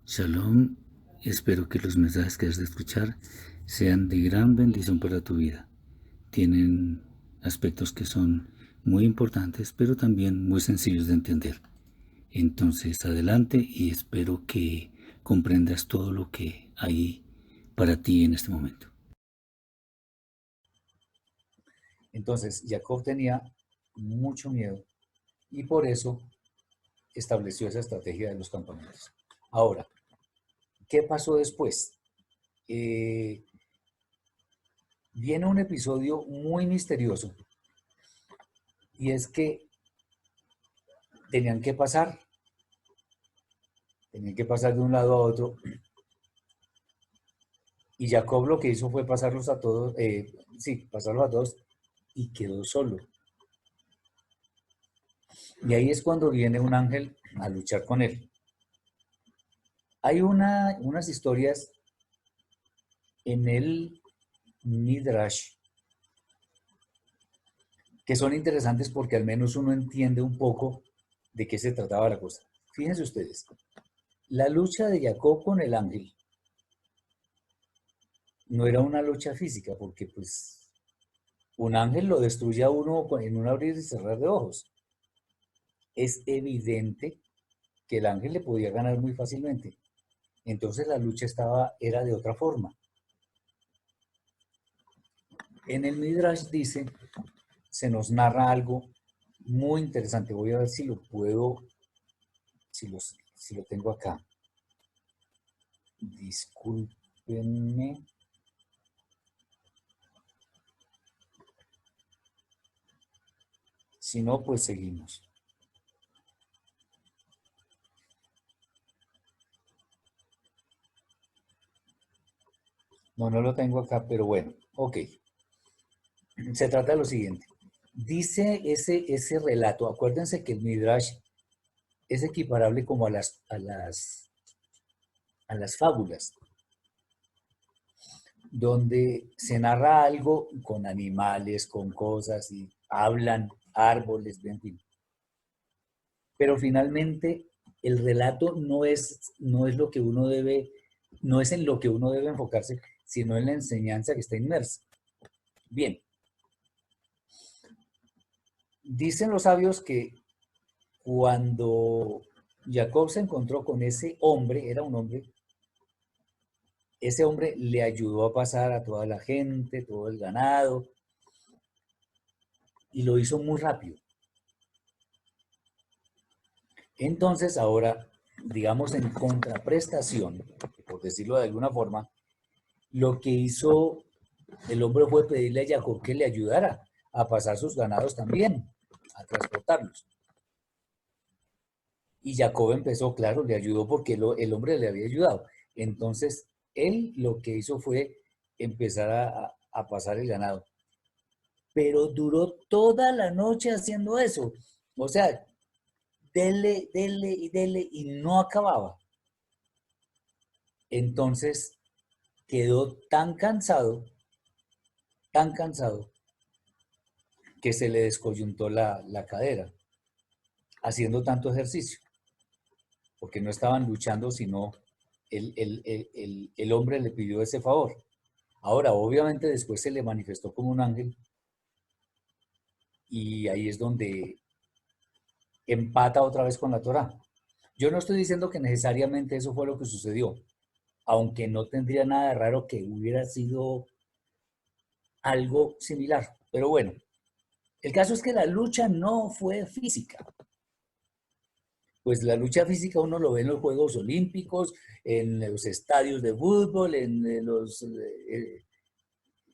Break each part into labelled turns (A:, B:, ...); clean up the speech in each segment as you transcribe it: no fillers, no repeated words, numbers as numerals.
A: Shalom, espero que los mensajes que has de escuchar sean de gran bendición para tu vida. Tienen aspectos que son muy importantes, pero también muy sencillos de entender. Entonces, adelante y espero que comprendas todo lo que hay para ti en este momento.
B: Entonces, Jacob tenía mucho miedo y por eso estableció esa estrategia de los campamentos. Ahora, ¿qué pasó después? Eh, Viene un episodio muy misterioso y es que tenían que pasar, tenían que pasar de un lado a otro y Jacob lo que hizo fue pasarlos a todos, sí, pasarlos a todos y quedó solo. Y ahí es cuando viene un ángel a luchar con él. Hay unas historias en el Midrash que son interesantes porque al menos uno entiende un poco de qué se trataba la cosa. Fíjense ustedes, la lucha de Jacob con el ángel no era una lucha física, porque pues un ángel lo destruye a uno en un abrir y cerrar de ojos. Es evidente que el ángel le podía ganar muy fácilmente. Entonces la lucha era de otra forma. En el Midrash dice, se nos narra algo muy interesante. Voy a ver si lo puedo, si lo tengo acá. Discúlpenme. Si no, pues seguimos. No, no lo tengo acá, pero bueno, ok. Se trata de lo siguiente. Dice ese relato, acuérdense que el Midrash es equiparable como a las fábulas, donde se narra algo con animales, con cosas y hablan árboles, en fin. Pero finalmente el relato no es lo que uno debe, no es en lo que uno debe enfocarse, sino en la enseñanza que está inmersa. Bien, dicen los sabios que cuando Jacob se encontró con ese hombre, era un hombre, ese hombre le ayudó a pasar a toda la gente, todo el ganado, y lo hizo muy rápido. Entonces ahora, digamos en contraprestación, por decirlo de alguna forma, lo que hizo el hombre fue pedirle a Jacob que le ayudara a pasar sus ganados también, a transportarlos. Y Jacob empezó, claro, le ayudó porque el hombre le había ayudado. Entonces, él lo que hizo fue empezar a pasar el ganado. Pero duró toda la noche haciendo eso. O sea, dele y no acababa. Entonces, quedó tan cansado, que se le descoyuntó la cadera, haciendo tanto ejercicio, porque no estaban luchando, sino el hombre le pidió ese favor. Ahora, obviamente después se le manifestó como un ángel y ahí es donde empata otra vez con la Torá. Yo no estoy diciendo que necesariamente eso fue lo que sucedió, aunque no tendría nada de raro que hubiera sido algo similar. Pero bueno, el caso es que la lucha no fue física. Pues la lucha física uno lo ve en los Juegos Olímpicos, en los estadios de fútbol, en los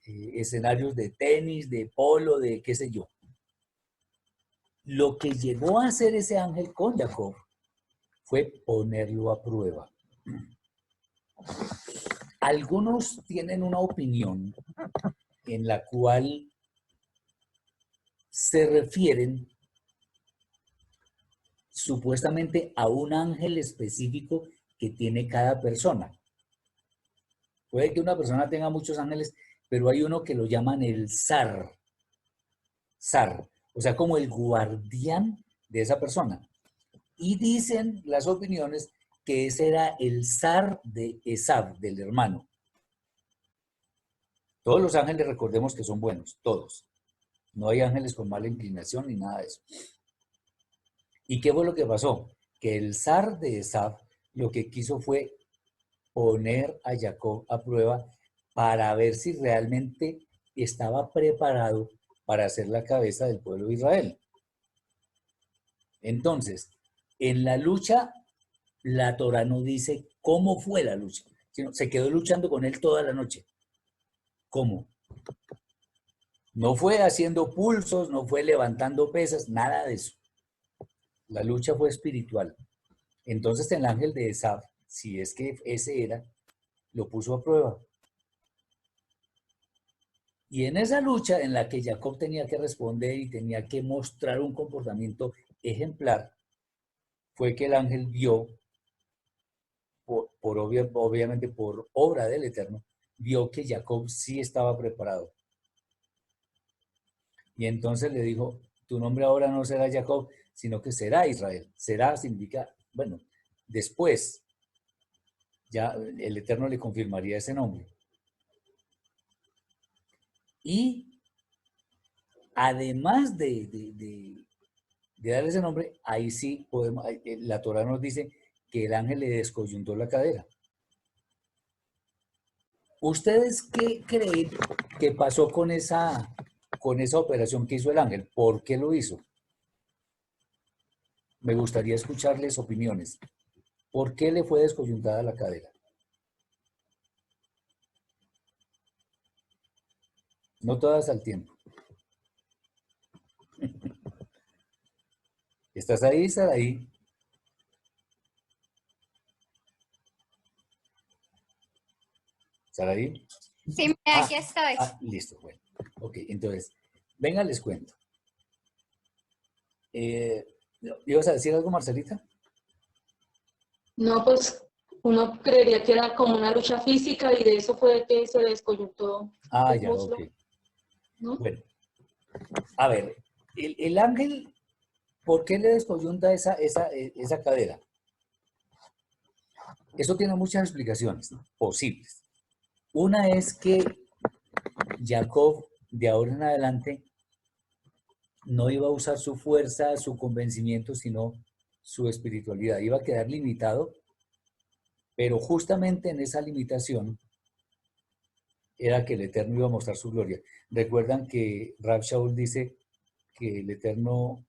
B: escenarios de tenis, de polo, de qué sé yo. Lo que llegó a hacer ese ángel con Jacob fue ponerlo a prueba. Algunos tienen una opinión en la cual se refieren supuestamente a un ángel específico que tiene cada persona. Puede que una persona tenga muchos ángeles, pero hay uno que lo llaman el zar, o sea, como el guardián de esa persona. Y dicen las opiniones que ese era el zar de Esav, del hermano. Todos los ángeles recordemos que son buenos, todos. No hay ángeles con mala inclinación ni nada de eso. ¿Y qué fue lo que pasó? Que el zar de Esav lo que quiso fue poner a Jacob a prueba para ver si realmente estaba preparado para ser la cabeza del pueblo de Israel. Entonces, en la lucha, la Torah no dice cómo fue la lucha, sino se quedó luchando con él toda la noche. ¿Cómo? No fue haciendo pulsos, no fue levantando pesas, nada de eso. La lucha fue espiritual. Entonces el ángel de Esav, si es que ese era, lo puso a prueba. Y en esa lucha en la que Jacob tenía que responder y tenía que mostrar un comportamiento ejemplar, fue que el ángel vio, obviamente por obra del Eterno, vio que Jacob sí estaba preparado. Y entonces le dijo, tu nombre ahora no será Jacob, sino que será Israel. Será significa, bueno, después ya el Eterno le confirmaría ese nombre. Y además de darle ese nombre, ahí sí podemos, la Torah nos dice que el ángel le descoyuntó la cadera. ¿Ustedes qué creen que pasó con esa operación que hizo el ángel? ¿Por qué lo hizo? Me gustaría escucharles opiniones. ¿Por qué le fue descoyuntada la cadera? No todas al tiempo. ¿Estás ahí? ¿Estás ahí? ¿Estás ahí?
C: Sí, mira, aquí estoy.
B: Listo, bueno. Ok, entonces, venga, les cuento. ¿Ibas a decir algo, Marcelita?
D: No, pues uno creería que era como una lucha física y de eso fue que se descoyuntó el
B: Ya,
D: muslo,
B: ok.
D: ¿no?
B: Bueno, a ver, el ángel, ¿por qué le descoyunta esa cadera? Eso tiene muchas explicaciones, ¿no?, posibles. Una es que Jacob, de ahora en adelante, no iba a usar su fuerza, su convencimiento, sino su espiritualidad. Iba a quedar limitado, pero justamente en esa limitación era que el Eterno iba a mostrar su gloria. Recuerdan que Rab Shaul dice que el Eterno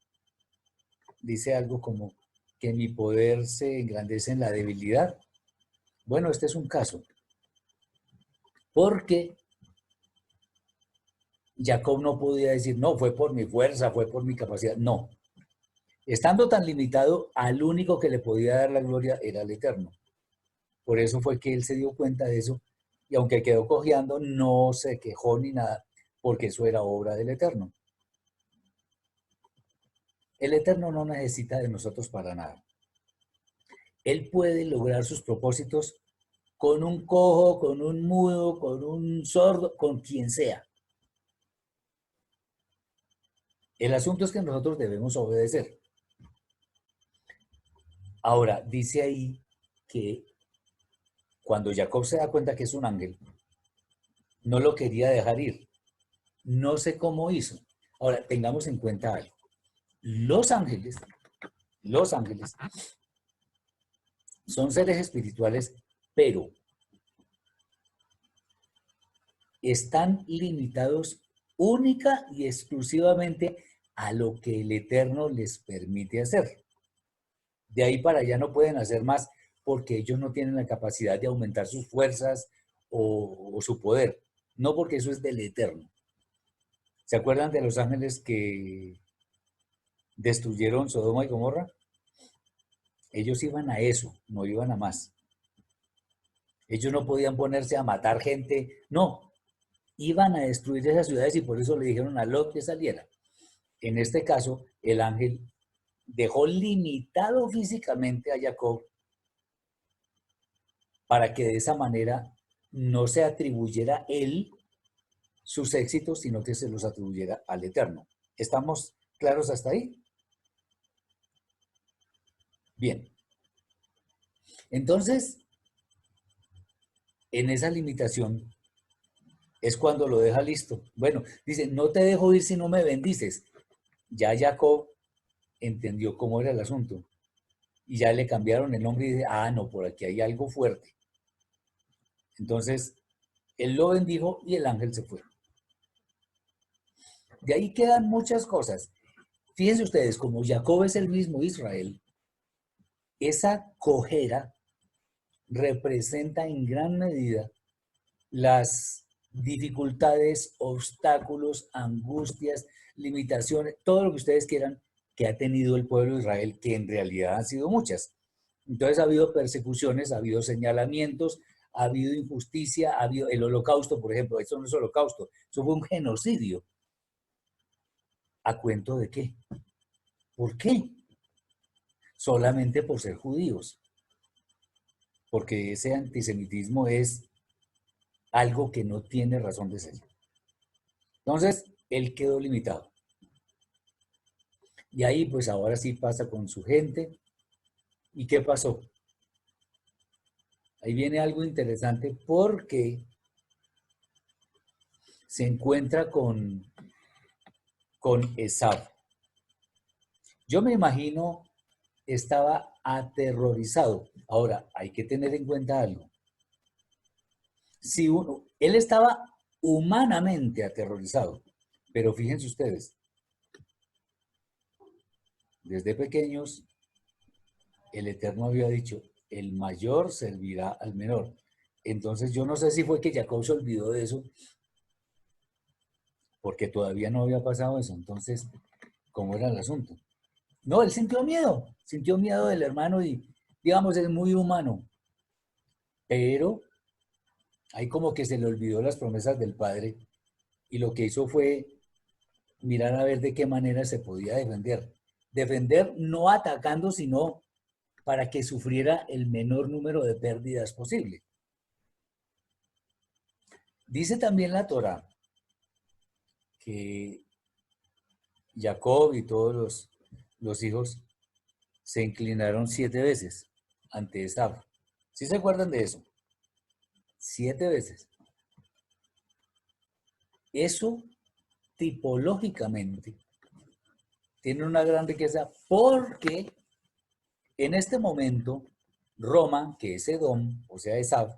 B: dice algo como que mi poder se engrandece en la debilidad. Bueno, este es un caso, porque Jacob no podía decir, no, fue por mi fuerza, fue por mi capacidad. No. Estando tan limitado, al único que le podía dar la gloria era el Eterno. Por eso fue que él se dio cuenta de eso, y aunque quedó cojeando, no se quejó ni nada, porque eso era obra del Eterno. El Eterno no necesita de nosotros para nada. Él puede lograr sus propósitos con un cojo, con un mudo, con un sordo, con quien sea. El asunto es que nosotros debemos obedecer. Ahora, dice ahí que cuando Jacob se da cuenta que es un ángel, no lo quería dejar ir. No sé cómo hizo. Ahora, tengamos en cuenta algo. Los ángeles son seres espirituales, pero están limitados única y exclusivamente a lo que el Eterno les permite hacer. De ahí para allá no pueden hacer más porque ellos no tienen la capacidad de aumentar sus fuerzas o su poder. No, porque eso es del Eterno. ¿Se acuerdan de los ángeles que destruyeron Sodoma y Gomorra? Ellos iban a eso, no iban a más. Ellos no podían ponerse a matar gente, no. Iban a destruir esas ciudades y por eso le dijeron a Lot que saliera. En este caso, el ángel dejó limitado físicamente a Jacob para que de esa manera no se atribuyera él sus éxitos, sino que se los atribuyera al Eterno. ¿Estamos claros hasta ahí? Bien. Entonces, en esa limitación es cuando lo deja listo. Bueno, dice, no te dejo ir si no me bendices. Ya Jacob entendió cómo era el asunto y ya le cambiaron el nombre y dice, ah, no, por aquí hay algo fuerte. Entonces, él lo bendijo y el ángel se fue. De ahí quedan muchas cosas. Fíjense ustedes, como Jacob es el mismo Israel, esa cojera representa en gran medida las dificultades, obstáculos, angustias, limitaciones, todo lo que ustedes quieran que ha tenido el pueblo de Israel, que en realidad han sido muchas. Entonces ha habido persecuciones, ha habido señalamientos, ha habido injusticia, ha habido el holocausto, por ejemplo. Eso no es holocausto, eso fue un genocidio. ¿A cuento de qué? ¿Por qué? Solamente por ser judíos. Porque ese antisemitismo es algo que no tiene razón de ser. Entonces, él quedó limitado. Y ahí, pues ahora sí pasa con su gente. ¿Y qué pasó? Ahí viene algo interesante porque se encuentra con Esaú. Yo me imagino estaba aterrorizado. Ahora, hay que tener en cuenta algo. Si él estaba humanamente aterrorizado, pero fíjense ustedes, desde pequeños, el Eterno había dicho, el mayor servirá al menor. Entonces yo no sé si fue que Jacob se olvidó de eso, porque todavía no había pasado eso. Entonces, ¿cómo era el asunto? No, él sintió miedo del hermano y, digamos, es muy humano, pero ahí como que se le olvidó las promesas del padre y lo que hizo fue mirar a ver de qué manera se podía defender. Defender no atacando, sino para que sufriera el menor número de pérdidas posible. Dice también la Torá que Jacob y todos los hijos se inclinaron 7 veces ante Esaú. ¿Sí se acuerdan de eso? 7 veces. Eso tipológicamente tiene una gran riqueza porque en este momento Roma, que es Edom, o sea Esaú,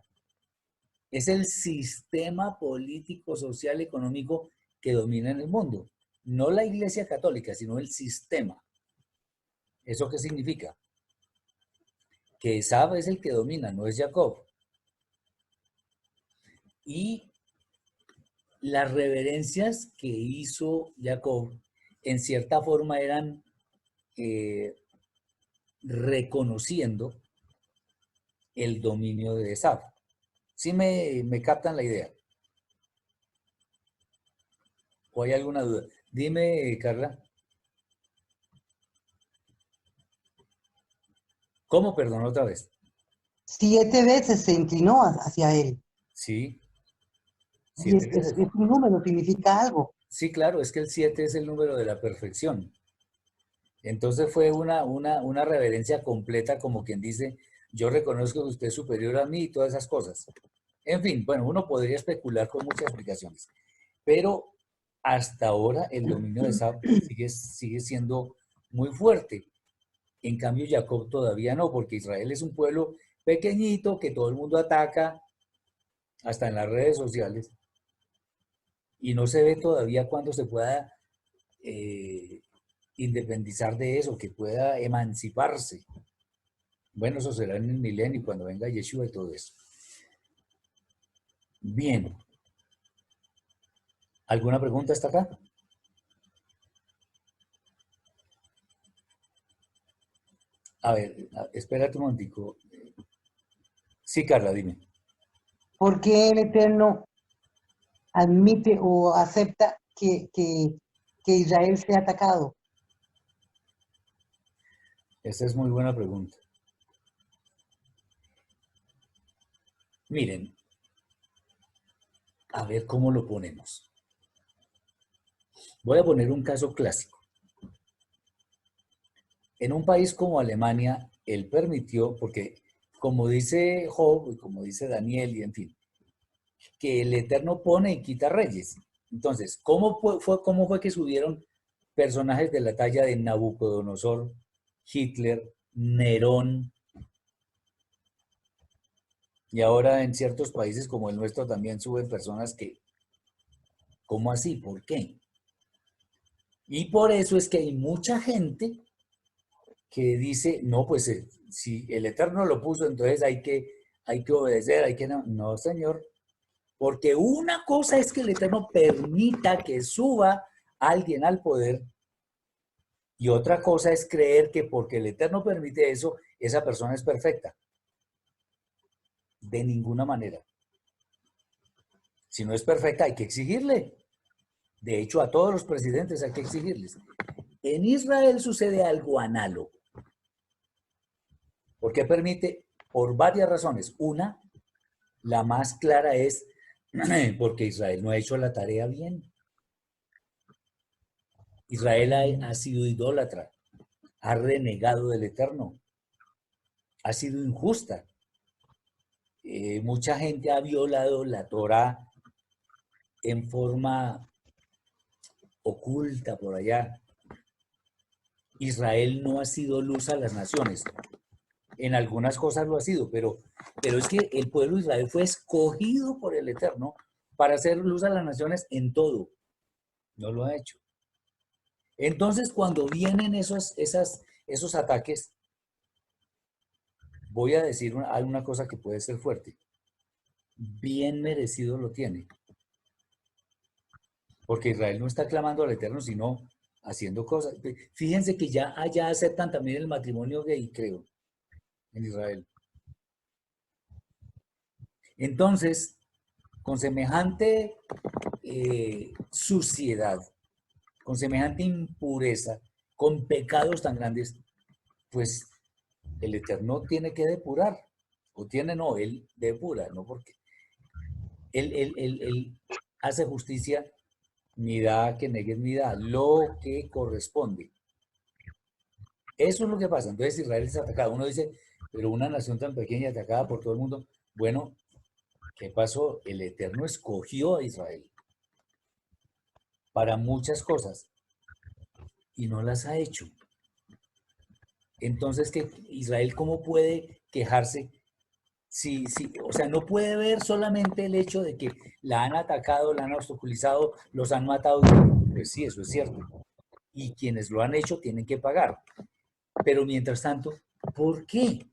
B: es el sistema político, social, económico que domina en el mundo. No la Iglesia Católica, sino el sistema. ¿Eso qué significa? Que Esaú es el que domina, no es Jacob. Y las reverencias que hizo Jacob, en cierta forma eran reconociendo el dominio de Esaú. ¿Sí me captan la idea? ¿O hay alguna duda? Dime, Carla. ¿Cómo? Perdón, otra vez.
E: 7 veces se inclinó hacia él.
B: Sí,
E: Y
B: 7 veces.
E: es un número, significa algo.
B: Sí, claro, es que el 7 es el número de la perfección. Entonces fue una reverencia completa, como quien dice, yo reconozco que usted es superior a mí y todas esas cosas. En fin, bueno, uno podría especular con muchas explicaciones, pero hasta ahora el dominio de Esaú sigue siendo muy fuerte. En cambio, Jacob todavía no, porque Israel es un pueblo pequeñito que todo el mundo ataca, hasta en las redes sociales, y no se ve todavía cuándo se pueda independizar de eso, que pueda emanciparse. Bueno, eso será en el milenio, cuando venga Yeshua y todo eso. Bien. ¿Alguna pregunta hasta acá? A ver, espérate un momentico. Sí, Carla, dime.
E: ¿Por qué el Eterno admite o acepta que Israel sea atacado?
B: Esa es muy buena pregunta. Miren, a ver cómo lo ponemos. Voy a poner un caso clásico. En un país como Alemania, él permitió, porque como dice Job y como dice Daniel, y en fin, que el Eterno pone y quita reyes. Entonces, cómo fue que subieron personajes de la talla de Nabucodonosor, Hitler, Nerón, y ahora en ciertos países como el nuestro también suben personas que, ¿cómo así? ¿Por qué? Y por eso es que hay mucha gente que dice, no, pues si el Eterno lo puso, entonces hay que obedecer, hay que no. No, señor, porque una cosa es que el Eterno permita que suba alguien al poder y otra cosa es creer que porque el Eterno permite eso, esa persona es perfecta. De ninguna manera. Si no es perfecta, hay que exigirle. De hecho, a todos los presidentes hay que exigirles. En Israel sucede algo análogo. ¿Por qué permite? Por varias razones. Una, la más clara es porque Israel no ha hecho la tarea bien. Israel ha sido idólatra, ha renegado del Eterno, ha sido injusta. Mucha gente ha violado la Torá en forma oculta por allá. Israel no ha sido luz a las naciones. En algunas cosas lo ha sido, pero es que el pueblo de Israel fue escogido por el Eterno para hacer luz a las naciones en todo. No lo ha hecho. Entonces, cuando vienen esos ataques, voy a decir una cosa que puede ser fuerte. Bien merecido lo tiene. Porque Israel no está clamando al Eterno, sino haciendo cosas. Fíjense que ya allá aceptan también el matrimonio gay, creo, en Israel. Entonces, con semejante suciedad, con semejante impureza, con pecados tan grandes, pues el Eterno tiene que depurar. O tiene, no, él depura, ¿no? Porque él hace justicia, ni da que negue ni da, lo que corresponde. Eso es lo que pasa. Entonces Israel es atacado. Uno dice, pero una nación tan pequeña atacada por todo el mundo. Bueno, ¿qué pasó? El Eterno escogió a Israel para muchas cosas y no las ha hecho. Entonces, ¿qué, Israel cómo puede quejarse? O sea, no puede ver solamente el hecho de que la han atacado, la han obstaculizado, los han matado. Pues sí, eso es cierto. Y quienes lo han hecho tienen que pagar. Pero mientras tanto, ¿por qué?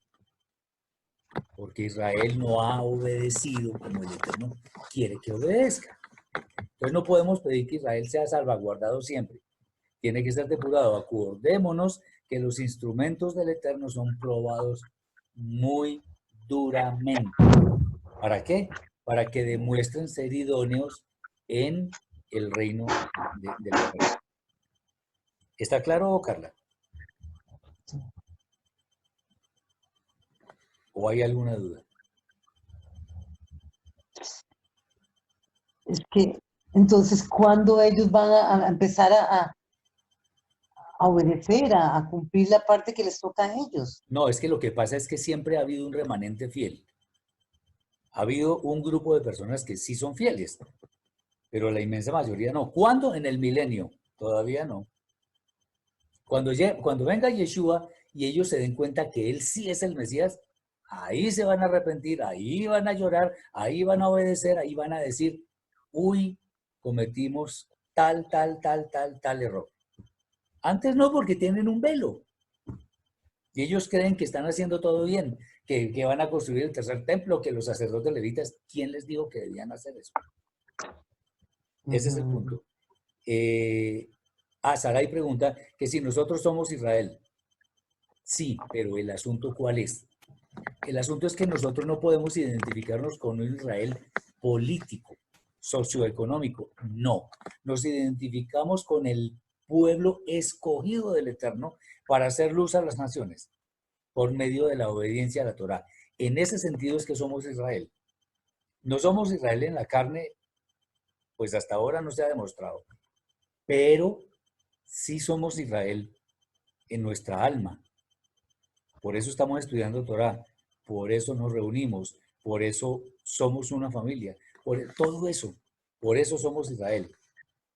B: Porque Israel no ha obedecido como el Eterno quiere que obedezca. Entonces no podemos pedir que Israel sea salvaguardado siempre. Tiene que ser depurado. Acordémonos que los instrumentos del Eterno son probados muy duramente. ¿Para qué? Para que demuestren ser idóneos en el reino de la Eterno. ¿Está claro, Carla? ¿O hay alguna duda?
E: Es que, entonces, ¿cuándo ellos van a empezar a obedecer, a cumplir la parte que les toca a ellos?
B: No, es que lo que pasa es que siempre ha habido un remanente fiel. Ha habido un grupo de personas que sí son fieles, pero la inmensa mayoría no. ¿Cuándo? En el milenio. Todavía no. Cuando venga Yeshua y ellos se den cuenta que Él sí es el Mesías, ahí se van a arrepentir, ahí van a llorar, ahí van a obedecer, ahí van a decir, uy, cometimos tal error. Antes no, porque tienen un velo. Y ellos creen que están haciendo todo bien, que van a construir el tercer templo, que los sacerdotes levitas, ¿quién les dijo que debían hacer eso? Ese es el punto. Sarai pregunta que si nosotros somos Israel. Sí, pero el asunto ¿cuál es? El asunto es que nosotros no podemos identificarnos con un Israel político, socioeconómico. No, nos identificamos con el pueblo escogido del Eterno para hacer luz a las naciones por medio de la obediencia a la Torá. En ese sentido es que somos Israel. No somos Israel en la carne, pues hasta ahora no se ha demostrado, pero sí somos Israel en nuestra alma. Por eso estamos estudiando Torá, por eso nos reunimos, por eso somos una familia, por todo eso, por eso somos Israel.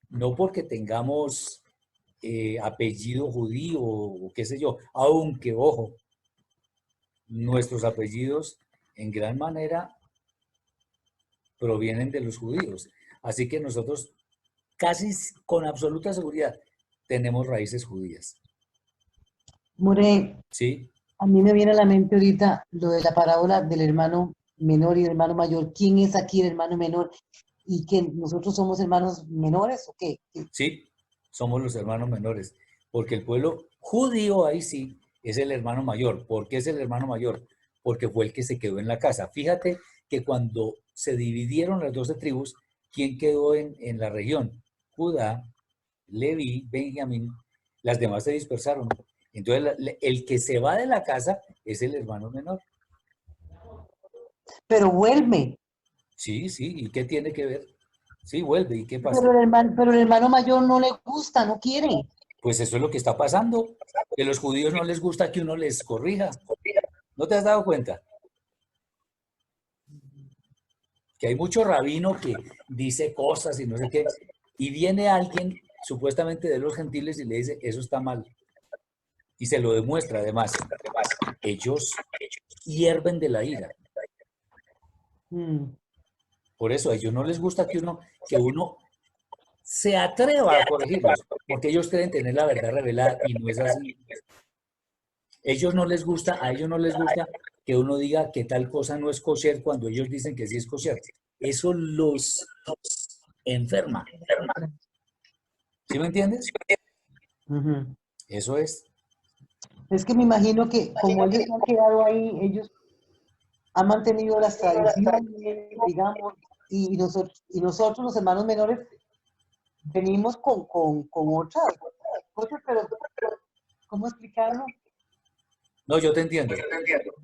B: No porque tengamos apellido judío o qué sé yo, aunque, ojo, nuestros apellidos en gran manera provienen de los judíos. Así que nosotros casi con absoluta seguridad tenemos raíces judías.
E: More,
B: ¿Sí?
E: a mí me viene a la mente ahorita lo de la parábola del hermano menor y el hermano mayor. ¿Quién es aquí el hermano menor? ¿Y que nosotros somos hermanos menores o qué?
B: Sí, somos los hermanos menores, porque el pueblo judío ahí sí es el hermano mayor. ¿Por qué es el hermano mayor? Porque fue el que se quedó en la casa. Fíjate que cuando se dividieron las 12 tribus, ¿quién quedó en la región? Judá, Leví, Benjamín, las demás se dispersaron. Entonces, el que se va de la casa es el hermano menor.
E: Pero vuelve.
B: Sí, sí, ¿y qué tiene que ver? Sí, vuelve, ¿y qué pasa?
E: Pero el hermano mayor no le gusta, no quiere.
B: Pues eso es lo que está pasando, que a los judíos no les gusta que uno les corrija. ¿No te has dado cuenta? Que hay mucho rabino que dice cosas y no sé qué, y viene alguien supuestamente de los gentiles y le dice, eso está mal. Y se lo demuestra además. Ellos hierven de la ira.
E: Mm.
B: Por eso a ellos no les gusta que uno se atreva a corregirlos, porque ellos creen tener la verdad revelada y no es así. A ellos no les gusta que uno diga que tal cosa no es kosher cuando ellos dicen que sí es kosher. Eso los enferma. ¿Sí me entiendes?
E: Ujú.
B: Eso es.
E: Es que me imagino que como ellos han quedado ahí, ellos han mantenido las tradiciones, digamos, y nosotros los hermanos menores venimos con otras cosas, pero ¿cómo explicarlo?
B: No, yo te entiendo.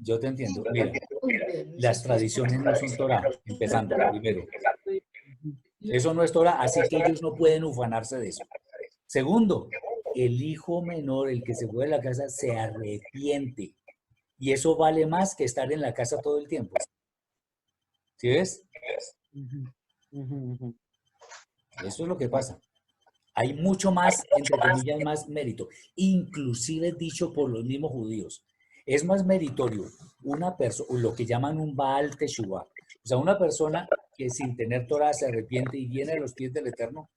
B: Yo te entiendo. Mira, las tradiciones no son Torah, empezando primero. Eso no es Torah, así que ellos no pueden ufanarse de eso. Segundo, el hijo menor, el que se fue de la casa, se arrepiente. Y eso vale más que estar en la casa todo el tiempo. ¿Sí ves?
E: Ujú, ujú, ujú.
B: Eso es lo que pasa. Hay mucho más, entre comillas, más mérito, inclusive dicho por los mismos judíos. Es más meritorio una persona, lo que llaman un Baal Teshuvah, o sea, una persona que sin tener Torah se arrepiente y viene a los pies del Eterno,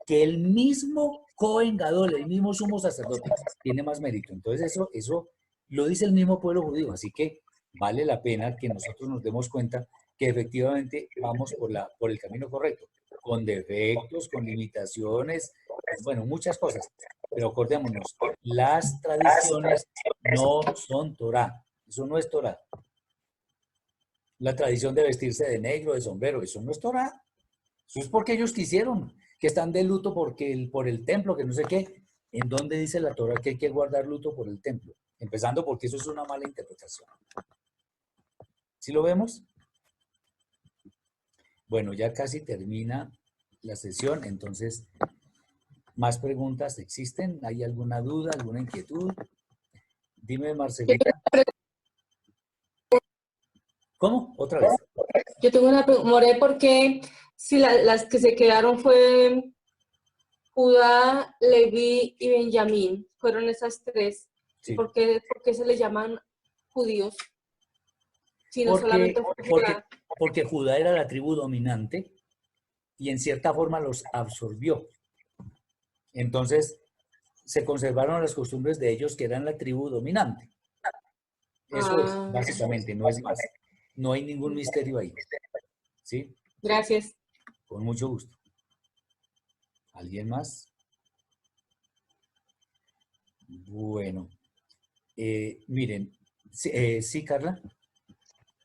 B: que el mismo Cohen Gadol, el mismo sumo sacerdote, tiene más mérito. Entonces eso lo dice el mismo pueblo judío, así que vale la pena que nosotros nos demos cuenta que efectivamente vamos por el camino correcto, con defectos, con limitaciones, bueno, muchas cosas. Pero acordémonos, las tradiciones no son Torah. Eso no es Torah. La tradición de vestirse de negro, de sombrero, eso no es Torah. Eso es porque ellos quisieron, que están de luto por el templo, que no sé qué. ¿En dónde dice la Torah que hay que guardar luto por el templo? Empezando porque eso es una mala interpretación. ¿Sí lo vemos? Bueno, ya casi termina la sesión, entonces, ¿más preguntas existen? ¿Hay alguna duda, alguna inquietud? Dime, Marcelita. ¿Cómo? Otra vez.
D: Yo tengo una pregunta, More, ¿por qué si las que se quedaron fue Judá, Leví y Benjamín? Fueron esas tres. ¿Y
B: Sí.
D: por qué se les llaman judíos? Si no
B: Porque,
D: solamente fue
B: porque,
D: Judá.
B: porque Judá era la tribu dominante y en cierta forma los absorbió. Entonces, se conservaron las costumbres de ellos que eran la tribu dominante. Eso es,
D: Ah,
B: básicamente, no es más. No hay ningún misterio ahí. ¿Sí?
D: gracias.
B: Con mucho gusto. ¿Alguien más? Bueno, miren, sí, sí, Carla.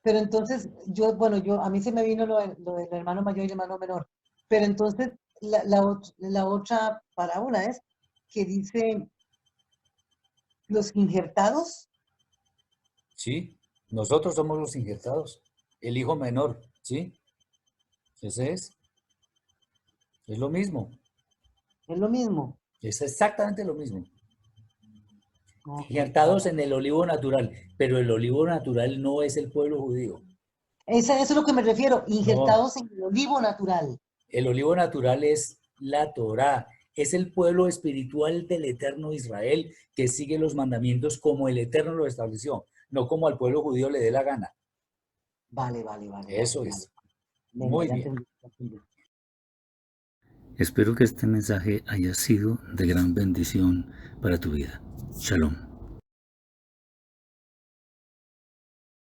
E: Pero entonces, a mí se me vino lo del hermano mayor y el hermano menor. Pero entonces, la otra parábola es que dice los injertados.
B: Sí, nosotros somos los injertados. El hijo menor, ¿sí? Ese es lo mismo.
E: Es lo mismo.
B: Es exactamente lo mismo. Injertados en el olivo natural, pero el olivo natural no es el pueblo judío.
E: Eso es lo que me refiero, injertados en el olivo natural.
B: El olivo natural es la Torá, es el pueblo espiritual del eterno Israel que sigue los mandamientos como el eterno lo estableció, no como al pueblo judío le dé la gana.
E: Vale.
B: Eso
E: vale.
B: es.
E: Venga,
B: Muy
E: ya
B: bien.
E: entendí.
A: Espero que este mensaje haya sido de gran bendición para tu vida. Shalom.